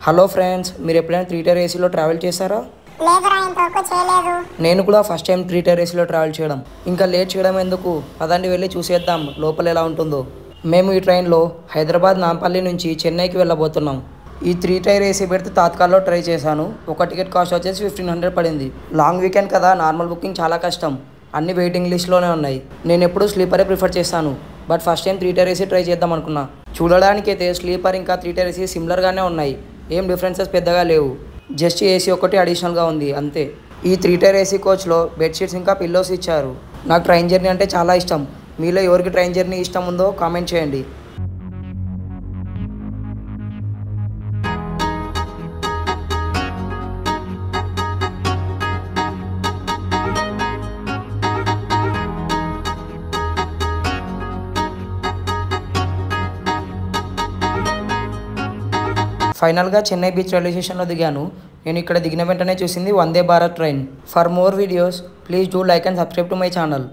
Hello friends, మీరు ఎప్పుడైనా 3 tyre ఏసీలో ట్రావెల్ చేశారా? లేదురా, ఇంతవరకు చేయలేదు. నేను కూడా ఫస్ట్ టైం 3 టైర్ ఏసీలో ట్రావెల్ చేయడం. ఇంకా లేట్ చేయడం ఎందుకు, పదండి వెళ్ళి చూసేద్దాం లోపల ఎలా ఉంటుందో. మేము ఈ ట్రైన్లో హైదరాబాద్ నాంపల్లి నుంచి చెన్నైకి వెళ్ళబోతున్నాం. ఈ 3 టైర్ ఏసీ పెడితే తాత్కాల్లో ట్రై చేశాను. ఒక టికెట్ కాస్ట్ వచ్చేసి 1500 పడింది. లాంగ్ వీకెండ్ కదా, నార్మల్ బుకింగ్ చాలా కష్టం. అన్ని వెయిటింగ్ లిస్ట్లోనే ఉన్నాయి. నేను ఎప్పుడూ స్లీపరే ప్రిఫర్ చేస్తాను, but first time 3 tier AC try చేద్దాం అనుకున్నా. చూడడానికైతే స్లీపర్ ఇంకా 3 టైర్ ఏసీ సిమిలర్గానే ఉన్నాయి. ఏం డిఫరెన్సెస్ పెద్దగా లేవు. జస్ట్ ఏసీ ఒకటి అడిషనల్గా ఉంది అంతే. ఈ 3 టైర్ ఏసీ కోచ్లో బెడ్షీట్స్ ఇంకా పిల్లోస్ ఇచ్చారు. నాకు ట్రైన్ జర్నీ అంటే చాలా ఇష్టం. మీలో ఎవరికి ట్రైన్ జర్నీ ఇష్టం ఉందో కామెంట్ చేయండి. ఫైనల్గా చెన్నై బీచ్ రైల్వే స్టేషన్లో దిగాను. నేను ఇక్కడ దిగిన వెంటనే చూసింది Vande Bharat train. For more videos please do like and subscribe to my channel.